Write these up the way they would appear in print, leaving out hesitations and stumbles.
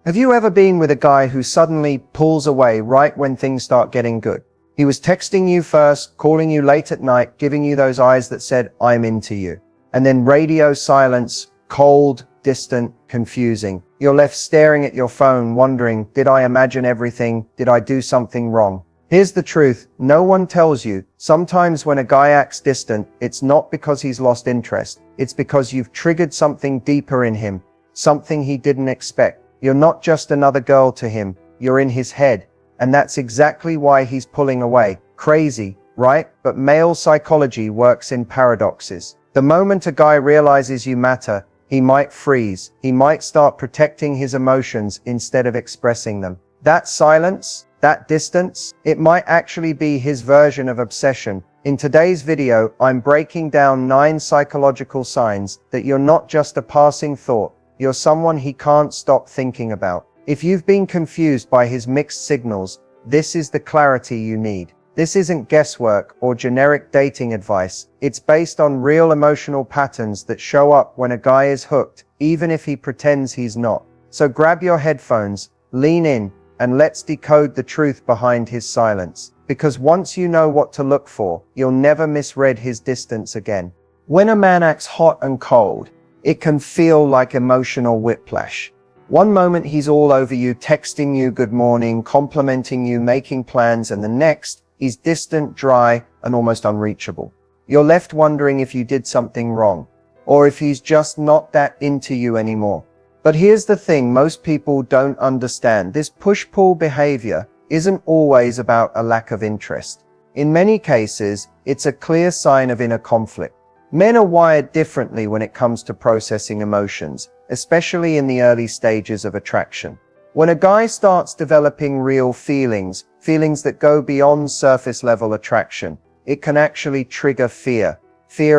Have you ever been with a guy who suddenly pulls away right when things start getting good? He was texting you first, calling you late at night, giving you those eyes that said, "I'm into you." And then radio silence, cold, distant, confusing. You're left staring at your phone, wondering, did I imagine everything? Did I do something wrong? Here's the truth. No one tells you. Sometimes when a guy acts distant, it's not because he's lost interest. It's because you've triggered something deeper in him, something he didn't expect. You're not just another girl to him. You're in his head. And that's exactly why he's pulling away. Crazy, right? But male psychology works in paradoxes. The moment a guy realizes you matter, he might freeze. He might start protecting his emotions instead of expressing them. That silence, that distance, it might actually be his version of obsession. In today's video, I'm breaking down 9 psychological signs that you're not just a passing thought. You're someone he can't stop thinking about. If you've been confused by his mixed signals, this is the clarity you need. This isn't guesswork or generic dating advice. It's based on real emotional patterns that show up when a guy is hooked, even if he pretends he's not. So grab your headphones, lean in, and let's decode the truth behind his silence. Because once you know what to look for, you'll never misread his distance again. When a man acts hot and cold, it can feel like emotional whiplash. One moment he's all over you, texting you good morning, complimenting you, making plans, and the next, he's distant, dry, and almost unreachable. You're left wondering if you did something wrong, or if he's just not that into you anymore. But here's the thing most people don't understand. This push-pull behavior isn't always about a lack of interest. In many cases, it's a clear sign of inner conflict. Men are wired differently when it comes to processing emotions, especially in the early stages of attraction. When a guy starts developing real feelings that go beyond surface level attraction, it can actually trigger fear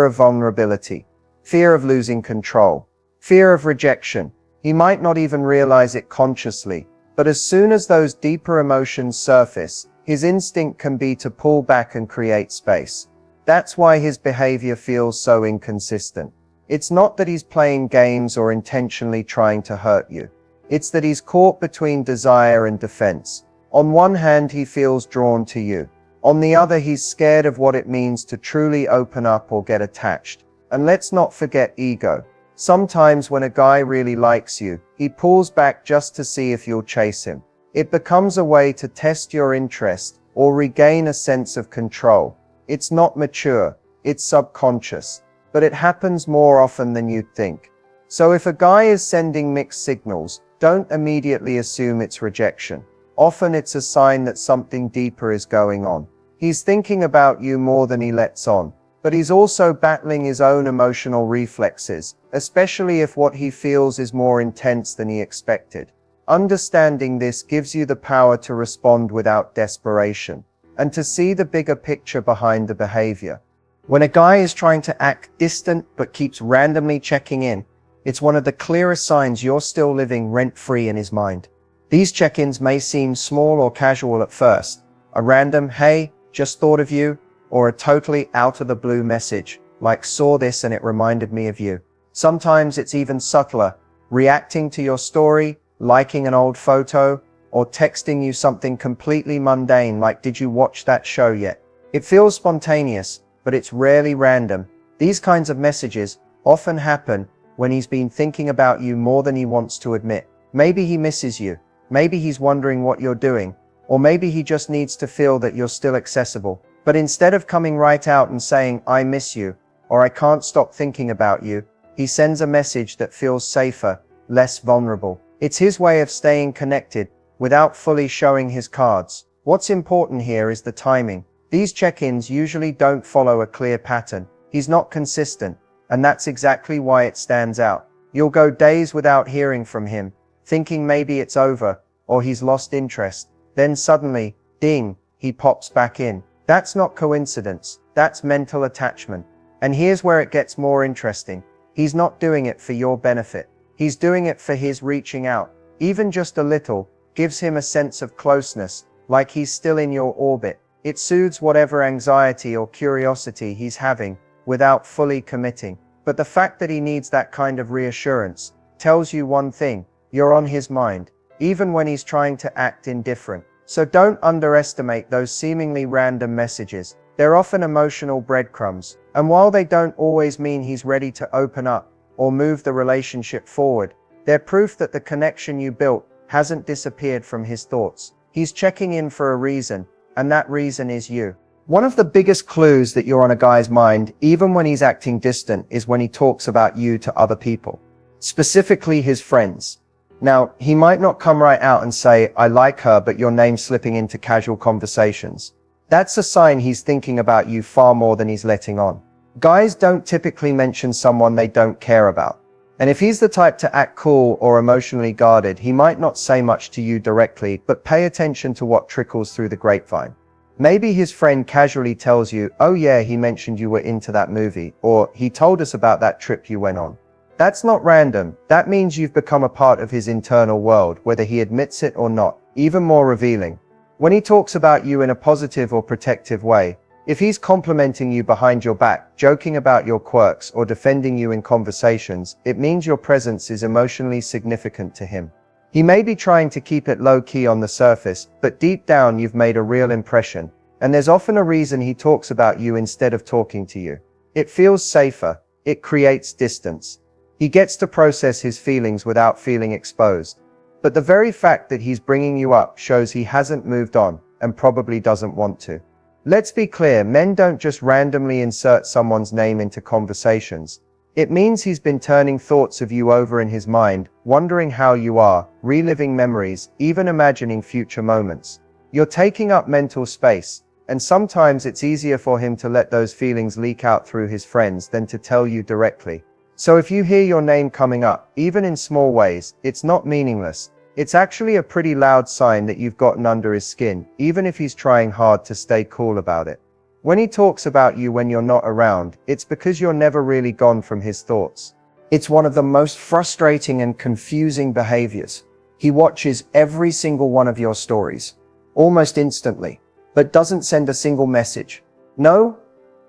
of vulnerability, fear of losing control, fear of rejection. He might not even realize it consciously, but as soon as those deeper emotions surface, his instinct can be to pull back and create space. That's why his behavior feels so inconsistent. It's not that he's playing games or intentionally trying to hurt you. It's that he's caught between desire and defense. On one hand, he feels drawn to you. On the other, he's scared of what it means to truly open up or get attached. And let's not forget ego. Sometimes when a guy really likes you, he pulls back just to see if you'll chase him. It becomes a way to test your interest or regain a sense of control. It's not mature, it's subconscious, but it happens more often than you'd think. So if a guy is sending mixed signals, don't immediately assume it's rejection. Often it's a sign that something deeper is going on. He's thinking about you more than he lets on, but he's also battling his own emotional reflexes, especially if what he feels is more intense than he expected. Understanding this gives you the power to respond without desperation, and to see the bigger picture behind the behavior. When a guy is trying to act distant but keeps randomly checking in, it's one of the clearest signs you're still living rent-free in his mind. These check-ins may seem small or casual at first. A random, "Hey, just thought of you," or a totally out-of-the-blue message, like "saw this and it reminded me of you." Sometimes it's even subtler, reacting to your story, liking an old photo, or texting you something completely mundane like "Did you watch that show yet?" It feels spontaneous, but it's rarely random. These kinds of messages often happen when he's been thinking about you more than he wants to admit. Maybe he misses you. Maybe he's wondering what you're doing. Or maybe he just needs to feel that you're still accessible. But instead of coming right out and saying, "I miss you," or "I can't stop thinking about you," he sends a message that feels safer, less vulnerable. It's his way of staying connected without fully showing his cards. What's important here is the timing. These check-ins usually don't follow a clear pattern. He's not consistent, and that's exactly why it stands out. You'll go days without hearing from him, thinking maybe it's over, or he's lost interest. Then suddenly, ding, he pops back in. That's not coincidence, that's mental attachment. And here's where it gets more interesting. He's not doing it for your benefit. He's doing it for his reaching out. Even just a little gives him a sense of closeness, like he's still in your orbit. It soothes whatever anxiety or curiosity he's having without fully committing. But the fact that he needs that kind of reassurance tells you one thing: you're on his mind. even when he's trying to act indifferent. So don't underestimate those seemingly random messages. They're often emotional breadcrumbs, and while they don't always mean he's ready to open up or move the relationship forward, they're proof that the connection you built hasn't disappeared from his thoughts. He's checking in for a reason, and that reason is you. One of the biggest clues that you're on a guy's mind, even when he's acting distant, is when he talks about you to other people, specifically his friends. Now, he might not come right out and say, "I like her," but your name's slipping into casual conversations. That's a sign he's thinking about you far more than he's letting on. Guys don't typically mention someone they don't care about. And if he's the type to act cool or emotionally guarded, he might not say much to you directly, but pay attention to what trickles through the grapevine. Maybe his friend casually tells you, "Oh yeah, he mentioned you were into that movie," or "He told us about that trip you went on." That's not random. That means you've become a part of his internal world, whether he admits it or not. Even more revealing, when he talks about you in a positive or protective way, if he's complimenting you behind your back, joking about your quirks, or defending you in conversations, it means your presence is emotionally significant to him. He may be trying to keep it low-key on the surface, but deep down you've made a real impression, and there's often a reason he talks about you instead of talking to you. It feels safer. It creates distance. He gets to process his feelings without feeling exposed. But the very fact that he's bringing you up shows he hasn't moved on, and probably doesn't want to. Let's be clear, men don't just randomly insert someone's name into conversations. It means he's been turning thoughts of you over in his mind, wondering how you are, reliving memories, even imagining future moments. You're taking up mental space, and sometimes it's easier for him to let those feelings leak out through his friends than to tell you directly. So if you hear your name coming up, even in small ways, it's not meaningless. It's actually a pretty loud sign that you've gotten under his skin, even if he's trying hard to stay cool about it. When he talks about you when you're not around, it's because you're never really gone from his thoughts. It's one of the most frustrating and confusing behaviors. He watches every single one of your stories, almost instantly, but doesn't send a single message. No,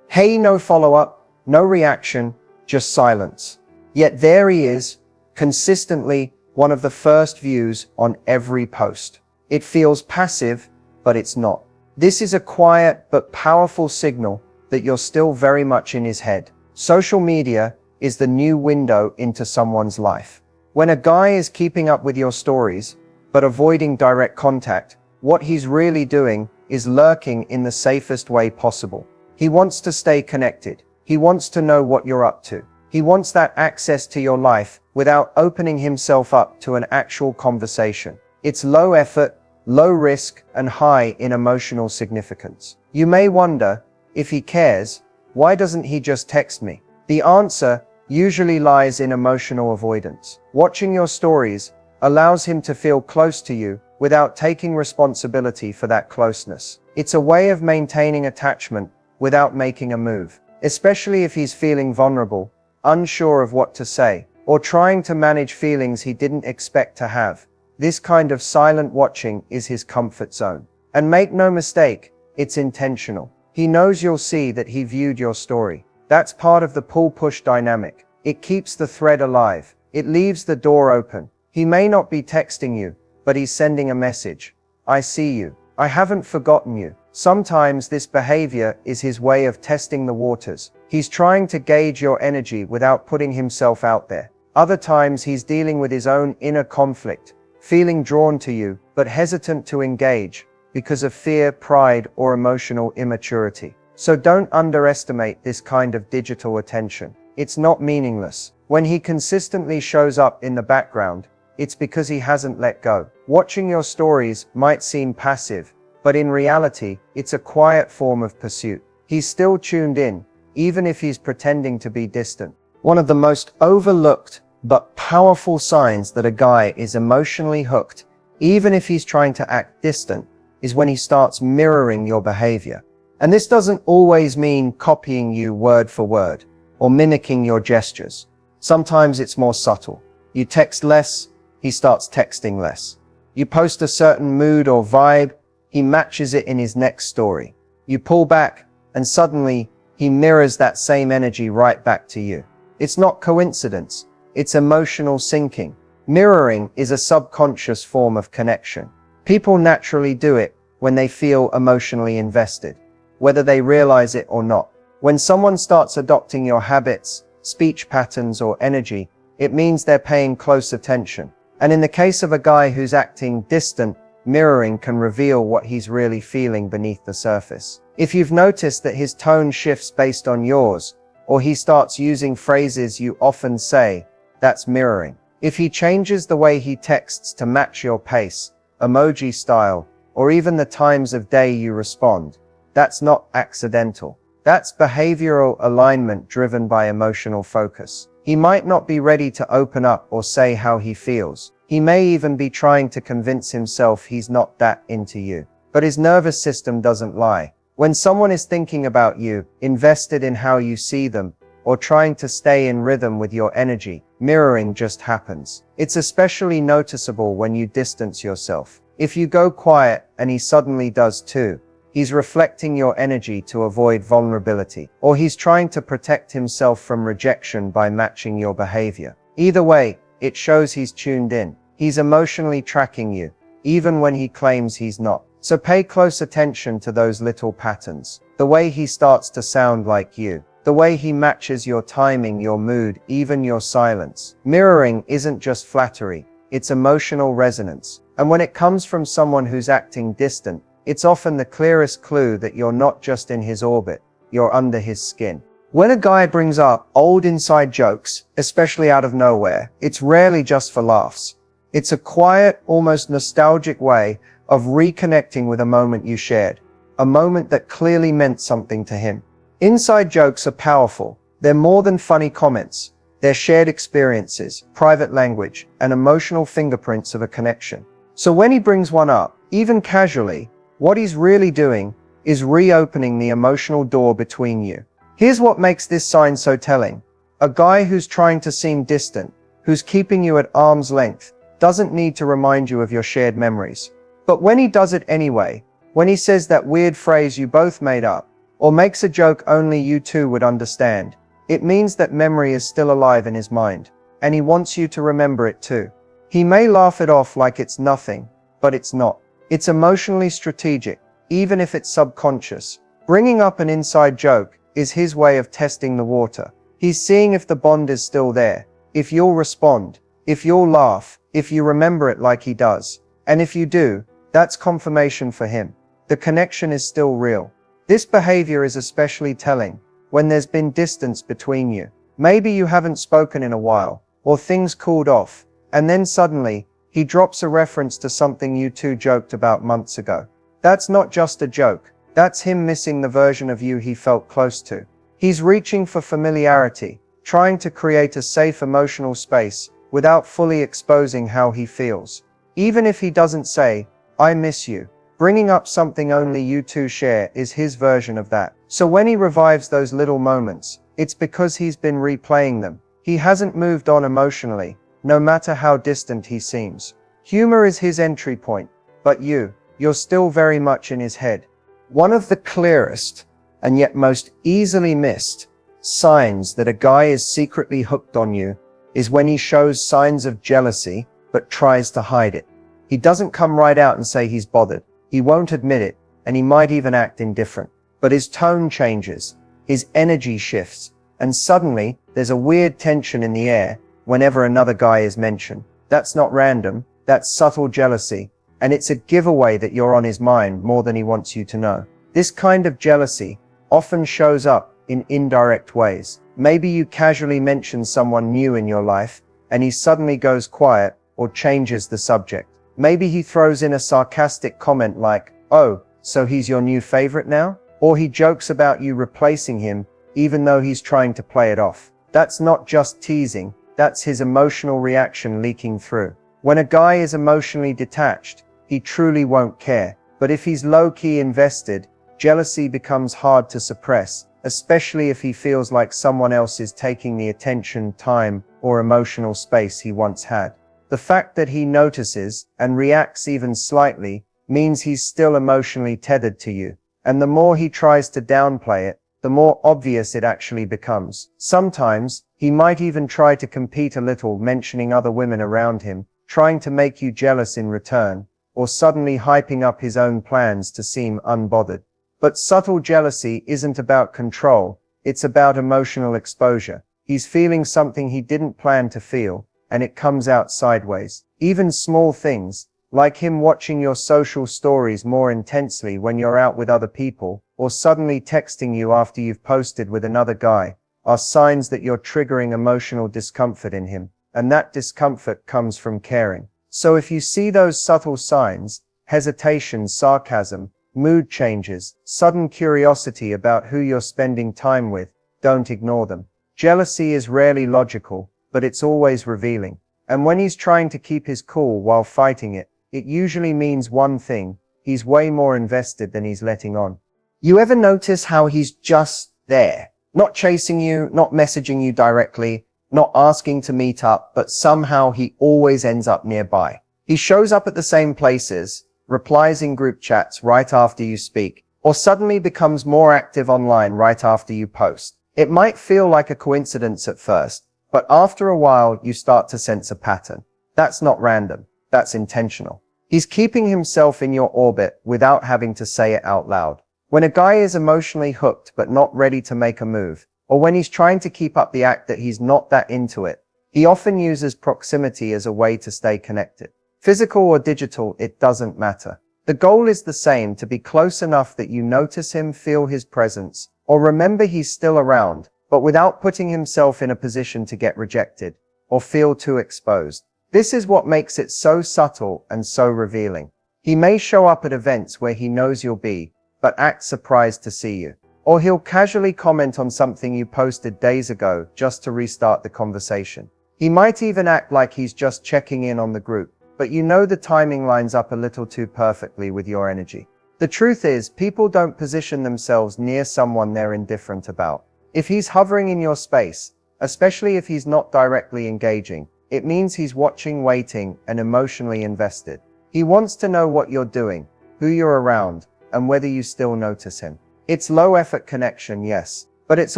hey, no follow-up, no reaction, just silence. Yet there he is, consistently one of the first views on every post. It feels passive, but it's not. This is a quiet but powerful signal that you're still very much in his head. Social media is the new window into someone's life. When a guy is keeping up with your stories, but avoiding direct contact, what he's really doing is lurking in the safest way possible. He wants to stay connected. He wants to know what you're up to. He wants that access to your life without opening himself up to an actual conversation. It's low effort, low risk, and high in emotional significance. You may wonder, if he cares, why doesn't he just text me? The answer usually lies in emotional avoidance. Watching your stories allows him to feel close to you without taking responsibility for that closeness. It's a way of maintaining attachment without making a move, especially if he's feeling vulnerable, unsure of what to say, or trying to manage feelings he didn't expect to have. This kind of silent watching is his comfort zone. And make no mistake, it's intentional. He knows you'll see that he viewed your story. That's part of the pull-push dynamic. It keeps the thread alive. It leaves the door open. He may not be texting you, but he's sending a message. I see you. I haven't forgotten you. Sometimes this behavior is his way of testing the waters. He's trying to gauge your energy without putting himself out there. Other times he's dealing with his own inner conflict, feeling drawn to you, but hesitant to engage because of fear, pride, or emotional immaturity. So don't underestimate this kind of digital attention. It's not meaningless. When he consistently shows up in the background, it's because he hasn't let go. Watching your stories might seem passive, but in reality, it's a quiet form of pursuit. He's still tuned in, even if he's pretending to be distant. One of the most overlooked but powerful signs that a guy is emotionally hooked, even if he's trying to act distant, is when he starts mirroring your behavior. And this doesn't always mean copying you word for word or mimicking your gestures. Sometimes it's more subtle. You text less, he starts texting less. You post a certain mood or vibe, he matches it in his next story. You pull back, and suddenly, he mirrors that same energy right back to you. It's not coincidence, it's emotional syncing. Mirroring is a subconscious form of connection. People naturally do it when they feel emotionally invested, whether they realize it or not. When someone starts adopting your habits, speech patterns, or energy, it means they're paying close attention. And in the case of a guy who's acting distant, mirroring can reveal what he's really feeling beneath the surface. If you've noticed that his tone shifts based on yours, or he starts using phrases you often say, that's mirroring. If he changes the way he texts to match your pace, emoji style, or even the times of day you respond, that's not accidental. That's behavioral alignment driven by emotional focus. He might not be ready to open up or say how he feels. He may even be trying to convince himself he's not that into you. But his nervous system doesn't lie. When someone is thinking about you, invested in how you see them, or trying to stay in rhythm with your energy, mirroring just happens. It's especially noticeable when you distance yourself. If you go quiet and he suddenly does too, he's reflecting your energy to avoid vulnerability, or he's trying to protect himself from rejection by matching your behavior. Either way, it shows he's tuned in. He's emotionally tracking you, even when he claims he's not. So pay close attention to those little patterns. The way he starts to sound like you. The way he matches your timing, your mood, even your silence. Mirroring isn't just flattery, it's emotional resonance. And when it comes from someone who's acting distant, it's often the clearest clue that you're not just in his orbit, you're under his skin. When a guy brings up old inside jokes, especially out of nowhere, it's rarely just for laughs. It's a quiet, almost nostalgic way of reconnecting with a moment you shared, a moment that clearly meant something to him. Inside jokes are powerful. They're more than funny comments. They're shared experiences, private language, and emotional fingerprints of a connection. So when he brings one up, even casually, what he's really doing is reopening the emotional door between you. Here's what makes this sign so telling. A guy who's trying to seem distant, who's keeping you at arm's length, doesn't need to remind you of your shared memories. But when he does it anyway, when he says that weird phrase you both made up, or makes a joke only you two would understand, it means that memory is still alive in his mind, and he wants you to remember it too. He may laugh it off like it's nothing, but it's not. It's emotionally strategic, even if it's subconscious. Bringing up an inside joke is his way of testing the water. He's seeing if the bond is still there, if you'll respond, if you'll laugh, if you remember it like he does. And if you do, that's confirmation for him. The connection is still real. This behavior is especially telling when there's been distance between you. Maybe you haven't spoken in a while, or things cooled off, and then suddenly, he drops a reference to something you two joked about months ago. That's not just a joke. That's him missing the version of you he felt close to. He's reaching for familiarity, trying to create a safe emotional space without fully exposing how he feels. Even if he doesn't say, "I miss you," bringing up something only you two share is his version of that. So when he revives those little moments, it's because he's been replaying them. He hasn't moved on emotionally, no matter how distant he seems. Humor is his entry point, but you're still very much in his head. One of the clearest, and yet most easily missed, signs that a guy is secretly hooked on you is when he shows signs of jealousy, but tries to hide it. He doesn't come right out and say he's bothered. He won't admit it, and he might even act indifferent. But his tone changes, his energy shifts, and suddenly there's a weird tension in the air whenever another guy is mentioned. That's not random, that's subtle jealousy, and it's a giveaway that you're on his mind more than he wants you to know. This kind of jealousy often shows up in indirect ways. Maybe you casually mention someone new in your life, and he suddenly goes quiet or changes the subject. Maybe he throws in a sarcastic comment like, "Oh, so he's your new favorite now?" Or he jokes about you replacing him, even though he's trying to play it off. That's not just teasing, that's his emotional reaction leaking through. When a guy is emotionally detached, he truly won't care. But if he's low-key invested, jealousy becomes hard to suppress, especially if he feels like someone else is taking the attention, time, or emotional space he once had. The fact that he notices and reacts even slightly means he's still emotionally tethered to you. And the more he tries to downplay it, the more obvious it actually becomes. Sometimes, he might even try to compete a little, mentioning other women around him, trying to make you jealous in return, or suddenly hyping up his own plans to seem unbothered. But subtle jealousy isn't about control, it's about emotional exposure. He's feeling something he didn't plan to feel, and it comes out sideways. Even small things, like him watching your social stories more intensely when you're out with other people, or suddenly texting you after you've posted with another guy, are signs that you're triggering emotional discomfort in him, and that discomfort comes from caring. So if you see those subtle signs, hesitation, sarcasm, mood changes, sudden curiosity about who you're spending time with, don't ignore them. Jealousy is rarely logical, but it's always revealing. And when he's trying to keep his cool while fighting it, it usually means one thing: he's way more invested than he's letting on. You ever notice how he's just there? Not chasing you, not messaging you directly, not asking to meet up, but somehow he always ends up nearby. He shows up at the same places, replies in group chats right after you speak, or suddenly becomes more active online right after you post. It might feel like a coincidence at first, but after a while you start to sense a pattern. That's not random, that's intentional. He's keeping himself in your orbit without having to say it out loud. When a guy is emotionally hooked but not ready to make a move, or when he's trying to keep up the act that he's not that into it, he often uses proximity as a way to stay connected. Physical or digital, it doesn't matter. The goal is the same: to be close enough that you notice him, feel his presence, or remember he's still around, but without putting himself in a position to get rejected or feel too exposed. This is what makes it so subtle and so revealing. He may show up at events where he knows you'll be, but act surprised to see you. Or he'll casually comment on something you posted days ago just to restart the conversation. He might even act like he's just checking in on the group, but you know the timing lines up a little too perfectly with your energy. The truth is, people don't position themselves near someone they're indifferent about. If he's hovering in your space, especially if he's not directly engaging, it means he's watching, waiting, and emotionally invested. He wants to know what you're doing, who you're around, and whether you still notice him. It's low-effort connection, yes, but it's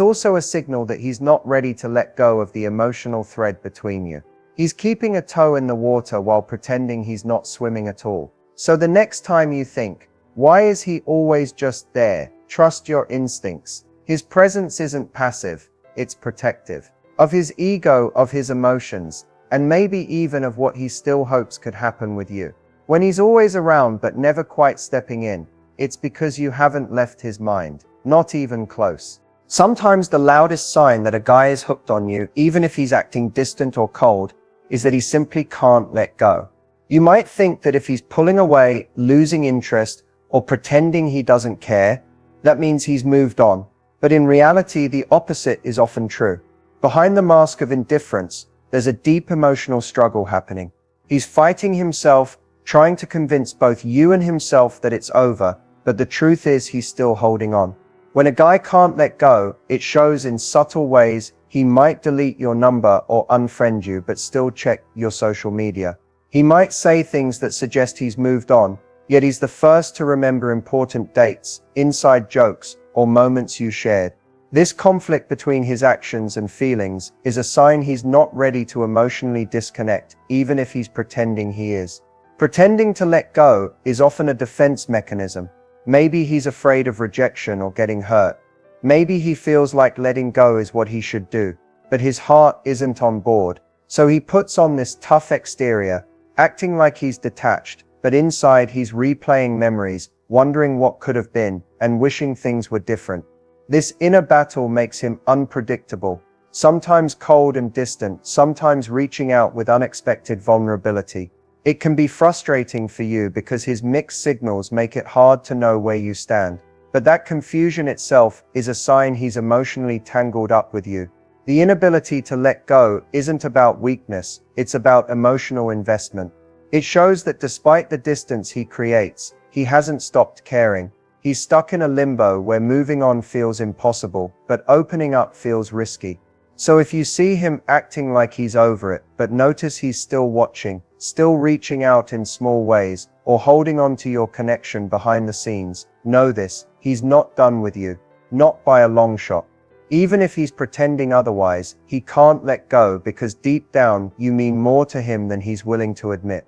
also a signal that he's not ready to let go of the emotional thread between you. He's keeping a toe in the water while pretending he's not swimming at all. So the next time you think, why is he always just there? Trust your instincts. His presence isn't passive, it's protective. Of his ego, of his emotions, and maybe even of what he still hopes could happen with you. When he's always around but never quite stepping in, it's because you haven't left his mind, not even close. Sometimes the loudest sign that a guy is hooked on you, even if he's acting distant or cold, is that he simply can't let go. You might think that if he's pulling away, losing interest, or pretending he doesn't care, that means he's moved on. But in reality, the opposite is often true. Behind the mask of indifference, there's a deep emotional struggle happening. He's fighting himself, trying to convince both you and himself that it's over, but the truth is he's still holding on. When a guy can't let go, it shows in subtle ways. He might delete your number or unfriend you, but still check your social media. He might say things that suggest he's moved on, yet he's the first to remember important dates, inside jokes, or moments you shared. This conflict between his actions and feelings is a sign he's not ready to emotionally disconnect, even if he's pretending he is. Pretending to let go is often a defense mechanism. Maybe he's afraid of rejection or getting hurt. Maybe he feels like letting go is what he should do, but his heart isn't on board. So he puts on this tough exterior, acting like he's detached, but inside he's replaying memories, wondering what could have been, and wishing things were different. This inner battle makes him unpredictable, sometimes cold and distant, sometimes reaching out with unexpected vulnerability. It can be frustrating for you because his mixed signals make it hard to know where you stand. But that confusion itself is a sign he's emotionally tangled up with you. The inability to let go isn't about weakness, it's about emotional investment. It shows that despite the distance he creates, he hasn't stopped caring. He's stuck in a limbo where moving on feels impossible, but opening up feels risky. So if you see him acting like he's over it, but notice he's still watching, still reaching out in small ways, or holding on to your connection behind the scenes, know this: he's not done with you. not by a long shot. Even if he's pretending otherwise, he can't let go because deep down you mean more to him than he's willing to admit.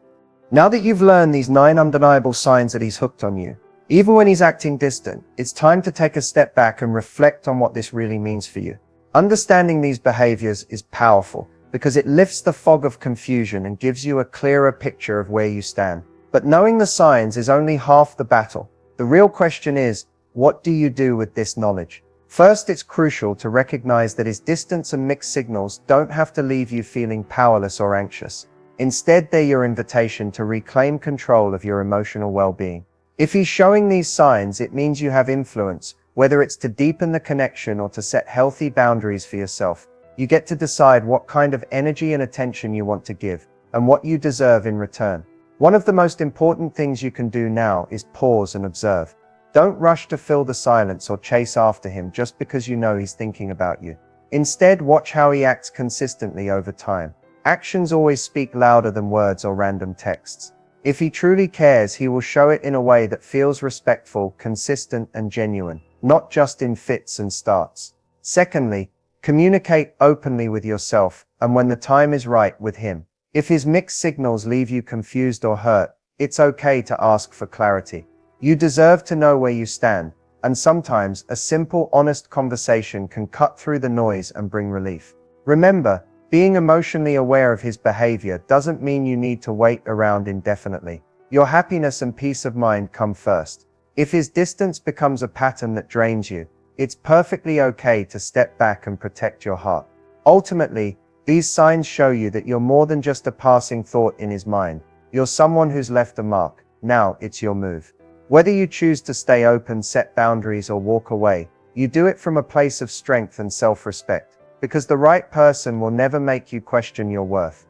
Now that you've learned these 9 undeniable signs that he's hooked on you, even when he's acting distant, it's time to take a step back and reflect on what this really means for you. Understanding these behaviors is powerful because it lifts the fog of confusion and gives you a clearer picture of where you stand. But knowing the signs is only half the battle. The real question is, what do you do with this knowledge? First, it's crucial to recognize that his distance and mixed signals don't have to leave you feeling powerless or anxious. Instead, they're your invitation to reclaim control of your emotional well-being. If he's showing these signs, it means you have influence, whether it's to deepen the connection or to set healthy boundaries for yourself. You get to decide what kind of energy and attention you want to give, and what you deserve in return. One of the most important things you can do now is pause and observe. Don't rush to fill the silence or chase after him just because you know he's thinking about you. Instead, watch how he acts consistently over time. Actions always speak louder than words or random texts. If he truly cares, he will show it in a way that feels respectful, consistent, and genuine, not just in fits and starts. Secondly, communicate openly with yourself, and when the time is right, with him. If his mixed signals leave you confused or hurt, it's okay to ask for clarity. You deserve to know where you stand, and sometimes a simple, honest conversation can cut through the noise and bring relief. Remember, being emotionally aware of his behavior doesn't mean you need to wait around indefinitely. Your happiness and peace of mind come first. If his distance becomes a pattern that drains you, it's perfectly okay to step back and protect your heart. Ultimately, these signs show you that you're more than just a passing thought in his mind. You're someone who's left a mark. Now it's your move. Whether you choose to stay open, set boundaries, or walk away, you do it from a place of strength and self-respect. Because the right person will never make you question your worth.